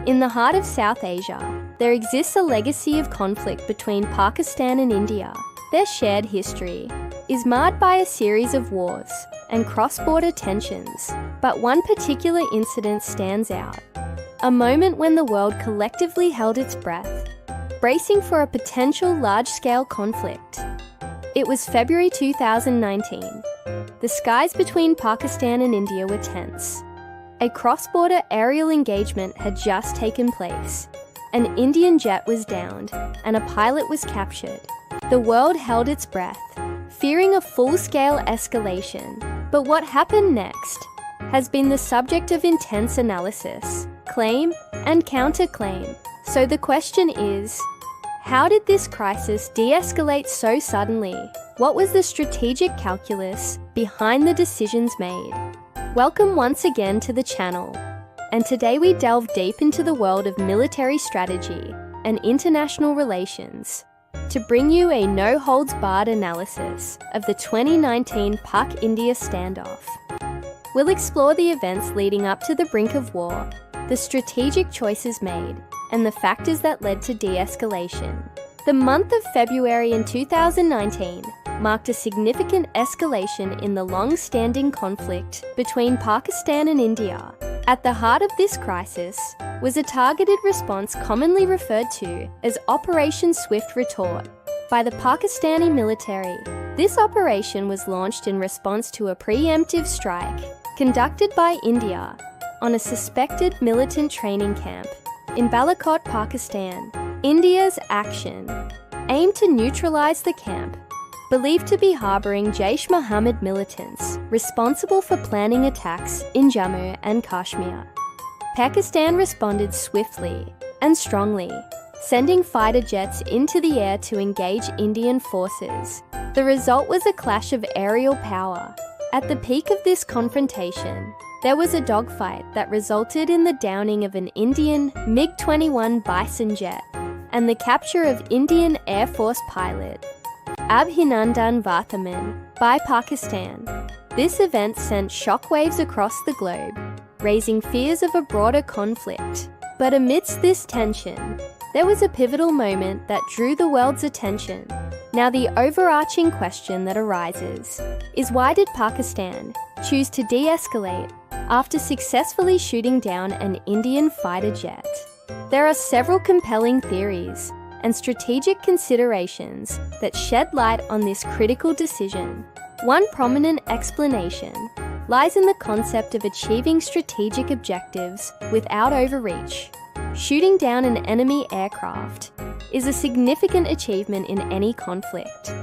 In the heart of South Asia, there exists a legacy of conflict between Pakistan and India. Their shared history is marred by a series of wars and cross-border tensions, but one particular incident stands out. A moment when the world collectively held its breath, bracing for a potential large-scale conflict. It was February 2019. The skies between Pakistan and India were tense. A cross-border aerial engagement had just taken place. An Indian jet was downed, and a pilot was captured. The world held its breath, fearing a full-scale escalation. But what happened next has been the subject of intense analysis, claim and counterclaim. So the question is, how did this crisis de-escalate so suddenly? What was the strategic calculus behind the decisions made? Welcome once again to the channel, and today we delve deep into the world of military strategy and international relations to bring you a no-holds-barred analysis of the 2019 Pak-India standoff. We'll explore the events leading up to the brink of war, the strategic choices made, and the factors that led to de-escalation. The month of February in 2019 marked a significant escalation in the long-standing conflict between Pakistan and India. At the heart of this crisis was a targeted response commonly referred to as Operation Swift Retort by the Pakistani military. This operation was launched in response to a preemptive strike conducted by India on a suspected militant training camp in Balakot, Pakistan. India's action aimed to neutralize the camp, believed to be harboring Jaish-Mohammed militants responsible for planning attacks in Jammu and Kashmir. Pakistan responded swiftly and strongly, sending fighter jets into the air to engage Indian forces. The result was a clash of aerial power. At the peak of this confrontation, there was a dogfight that resulted in the downing of an Indian MiG-21 Bison jet and the capture of Indian Air Force pilot Abhinandan Varthaman by Pakistan. This event sent shockwaves across the globe, raising fears of a broader conflict. But amidst this tension, there was a pivotal moment that drew the world's attention. Now the overarching question that arises is, why did Pakistan choose to de-escalate after successfully shooting down an Indian fighter jet? There are several compelling theories and strategic considerations that shed light on this critical decision. One prominent explanation lies in the concept of achieving strategic objectives without overreach. Shooting down an enemy aircraft is a significant achievement in any conflict.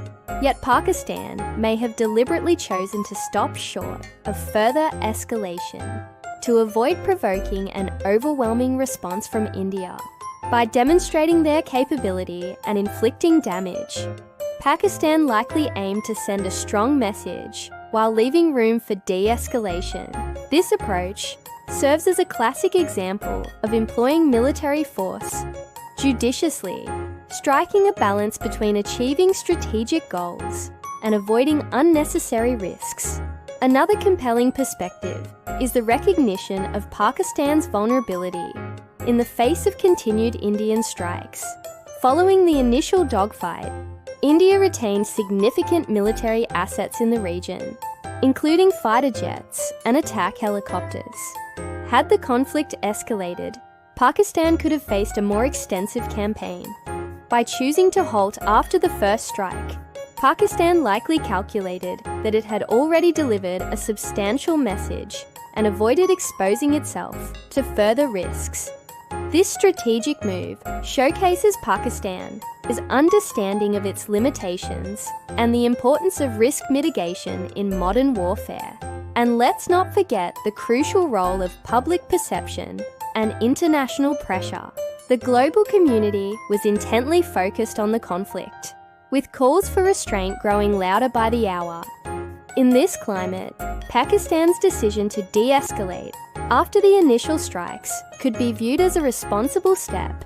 Yet Pakistan may have deliberately chosen to stop short of further escalation to avoid provoking an overwhelming response from India. By demonstrating their capability and inflicting damage, Pakistan likely aimed to send a strong message while leaving room for de-escalation. This approach serves as a classic example of employing military force judiciously, striking a balance between achieving strategic goals and avoiding unnecessary risks. Another compelling perspective is the recognition of Pakistan's vulnerability in the face of continued Indian strikes. Following the initial dogfight, India retained significant military assets in the region, including fighter jets and attack helicopters. Had the conflict escalated, Pakistan could have faced a more extensive campaign. By choosing to halt after the first strike, Pakistan likely calculated that it had already delivered a substantial message and avoided exposing itself to further risks. This strategic move showcases Pakistan's understanding of its limitations and the importance of risk mitigation in modern warfare. And let's not forget the crucial role of public perception and international pressure. The global community was intently focused on the conflict, with calls for restraint growing louder by the hour. In this climate, Pakistan's decision to de-escalate after the initial strikes could be viewed as a responsible step,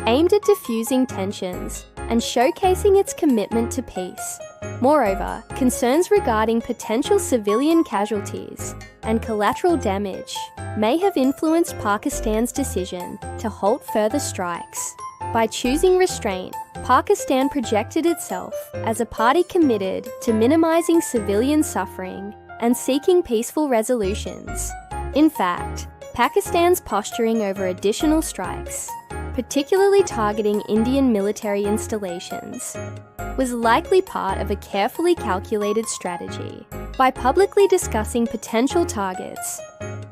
aimed at diffusing tensions and showcasing its commitment to peace. Moreover, concerns regarding potential civilian casualties and collateral damage may have influenced Pakistan's decision to halt further strikes. By choosing restraint, Pakistan projected itself as a party committed to minimizing civilian suffering and seeking peaceful resolutions. In fact, Pakistan's posturing over additional strikes, particularly targeting Indian military installations, was likely part of a carefully calculated strategy. By publicly discussing potential targets,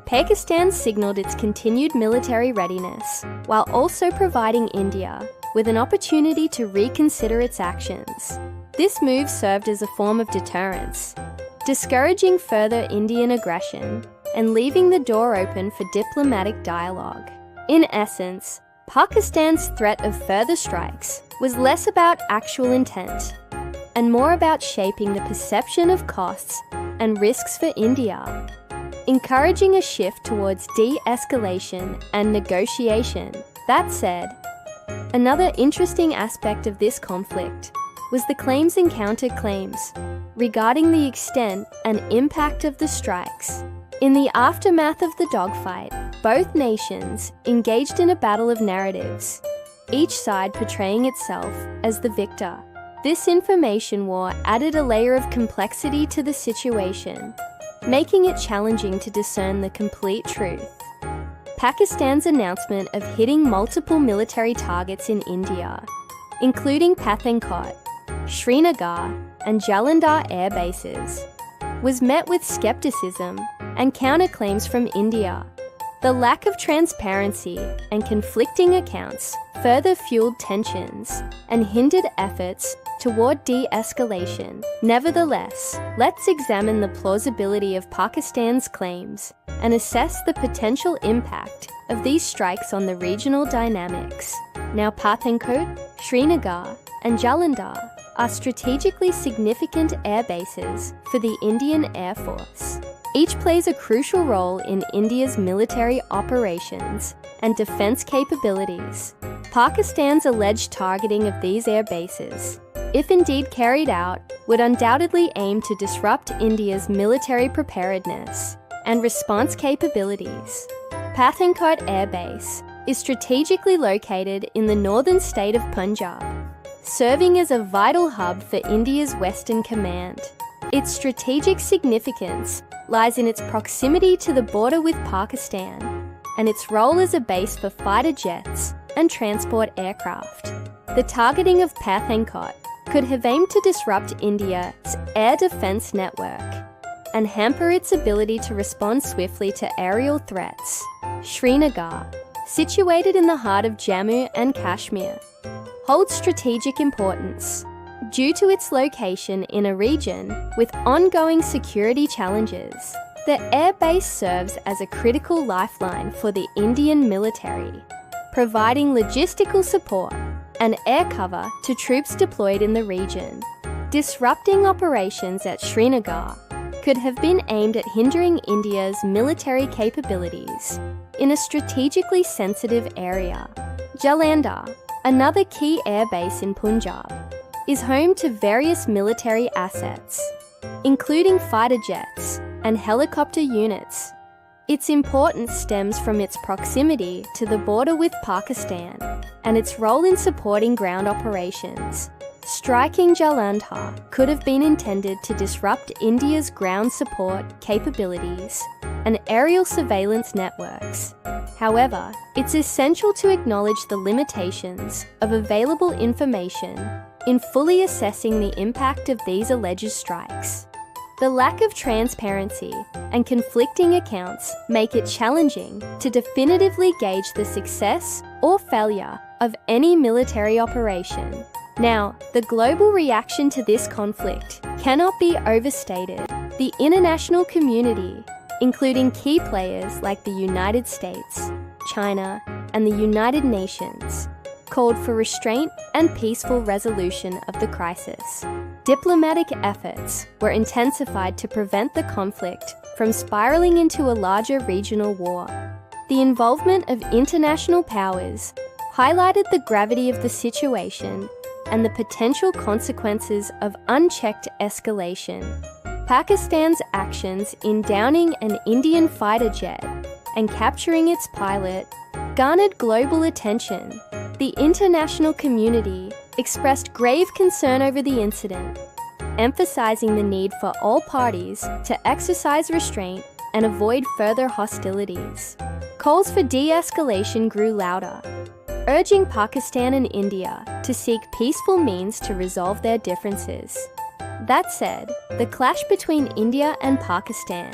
Pakistan signaled its continued military readiness while also providing India with an opportunity to reconsider its actions. This move served as a form of deterrence, discouraging further Indian aggression and leaving the door open for diplomatic dialogue. In essence, Pakistan's threat of further strikes was less about actual intent and more about shaping the perception of costs and risks for India, encouraging a shift towards de-escalation and negotiation. That said, another interesting aspect of this conflict was the claims and counter-claims regarding the extent and impact of the strikes. In the aftermath of the dogfight, both nations engaged in a battle of narratives, each side portraying itself as the victor. This information war added a layer of complexity to the situation, making it challenging to discern the complete truth. Pakistan's announcement of hitting multiple military targets in India, including Pathankot, Srinagar, and Jalandhar air bases, was met with skepticism and counterclaims from India. The lack of transparency and conflicting accounts further fueled tensions and hindered efforts toward de-escalation. Nevertheless, let's examine the plausibility of Pakistan's claims and assess the potential impact of these strikes on the regional dynamics. Now, Pathankot, Srinagar, and Jalandhar are strategically significant air bases for the Indian Air Force. Each plays a crucial role in India's military operations and defense capabilities. Pakistan's alleged targeting of these air bases, if indeed carried out, would undoubtedly aim to disrupt India's military preparedness and response capabilities. Pathankot Air Base is strategically located in the northern state of Punjab, serving as a vital hub for India's Western Command. Its strategic significance lies in its proximity to the border with Pakistan and its role as a base for fighter jets and transport aircraft. The targeting of Pathankot could have aimed to disrupt India's air defense network and hamper its ability to respond swiftly to aerial threats. Srinagar, situated in the heart of Jammu and Kashmir, holds strategic importance due to its location in a region with ongoing security challenges. The air base serves as a critical lifeline for the Indian military, providing logistical support and air cover to troops deployed in the region. Disrupting operations at Srinagar could have been aimed at hindering India's military capabilities in a strategically sensitive area. Jalandhar, another key air base in Punjab, is home to various military assets, including fighter jets and helicopter units. Its importance stems from its proximity to the border with Pakistan and its role in supporting ground operations. Striking Jalandhar could have been intended to disrupt India's ground support capabilities and aerial surveillance networks. However, it's essential to acknowledge the limitations of available information in fully assessing the impact of these alleged strikes. The lack of transparency and conflicting accounts make it challenging to definitively gauge the success or failure of any military operation. Now, the global reaction to this conflict cannot be overstated. The international community, including key players like the United States, China, and the United Nations, called for restraint and peaceful resolution of the crisis. Diplomatic efforts were intensified to prevent the conflict from spiraling into a larger regional war. The involvement of international powers highlighted the gravity of the situation and the potential consequences of unchecked escalation. Pakistan's actions in downing an Indian fighter jet and capturing its pilot garnered global attention. The international community expressed grave concern over the incident, emphasizing the need for all parties to exercise restraint and avoid further hostilities. Calls for de-escalation grew louder, urging Pakistan and India to seek peaceful means to resolve their differences. That said, the clash between India and Pakistan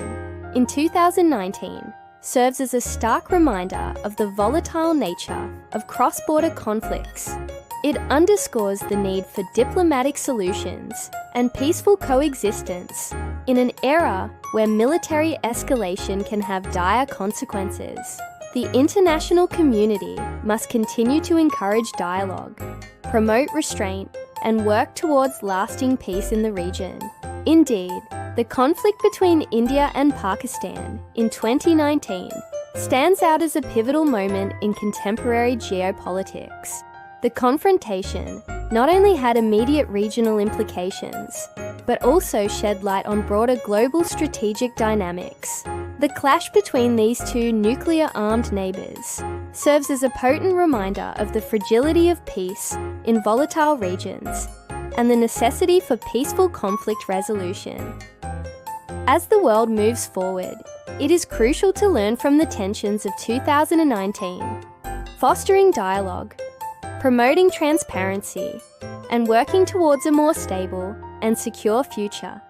in 2019 serves as a stark reminder of the volatile nature of cross-border conflicts. It underscores the need for diplomatic solutions and peaceful coexistence in an era where military escalation can have dire consequences. The international community must continue to encourage dialogue, promote restraint, and work towards lasting peace in the region. Indeed, the conflict between India and Pakistan in 2019 stands out as a pivotal moment in contemporary geopolitics. The confrontation not only had immediate regional implications, but also shed light on broader global strategic dynamics. The clash between these two nuclear-armed neighbours serves as a potent reminder of the fragility of peace in volatile regions and the necessity for peaceful conflict resolution. As the world moves forward, it is crucial to learn from the tensions of 2019, fostering dialogue, promoting transparency, and working towards a more stable and secure future.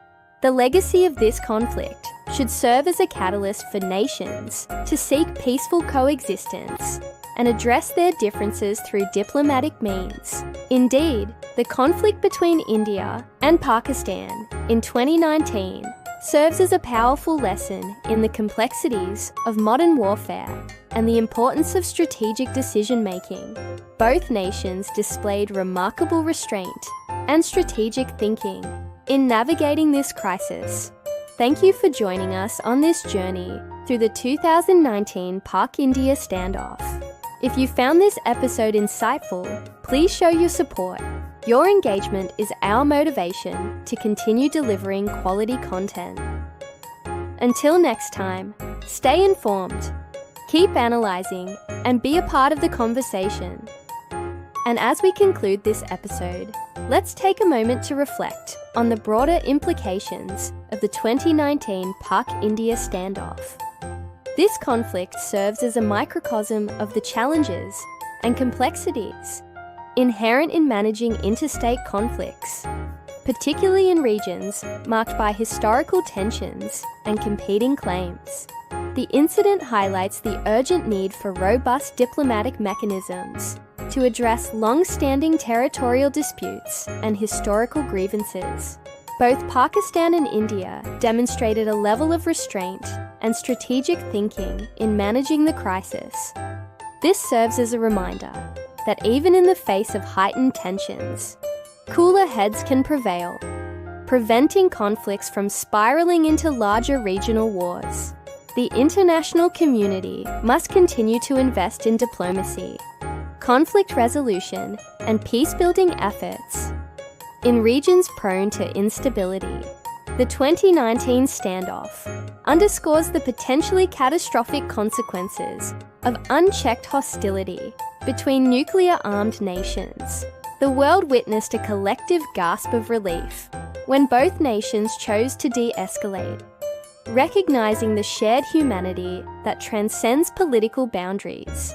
The legacy of this conflict should serve as a catalyst for nations to seek peaceful coexistence and address their differences through diplomatic means. Indeed, the conflict between India and Pakistan in 2019 serves as a powerful lesson in the complexities of modern warfare and the importance of strategic decision-making. Both nations displayed remarkable restraint and strategic thinking in navigating this crisis. Thank you for joining us on this journey through the 2019 Pak-India standoff. If you found this episode insightful, please show your support. Your engagement is our motivation to continue delivering quality content. Until next time, stay informed, keep analysing, and be a part of the conversation. And as we conclude this episode, let's take a moment to reflect on the broader implications of the 2019 Pak-India standoff. This conflict serves as a microcosm of the challenges and complexities inherent in managing interstate conflicts, particularly in regions marked by historical tensions and competing claims. The incident highlights the urgent need for robust diplomatic mechanisms to address long-standing territorial disputes and historical grievances. Both Pakistan and India demonstrated a level of restraint and strategic thinking in managing the crisis. This serves as a reminder that even in the face of heightened tensions, cooler heads can prevail, preventing conflicts from spiraling into larger regional wars. The international community must continue to invest in diplomacy, conflict resolution, and peace-building efforts in regions prone to instability. The 2019 standoff underscores the potentially catastrophic consequences of unchecked hostility between nuclear-armed nations. The world witnessed a collective gasp of relief when both nations chose to de-escalate, recognizing the shared humanity that transcends political boundaries.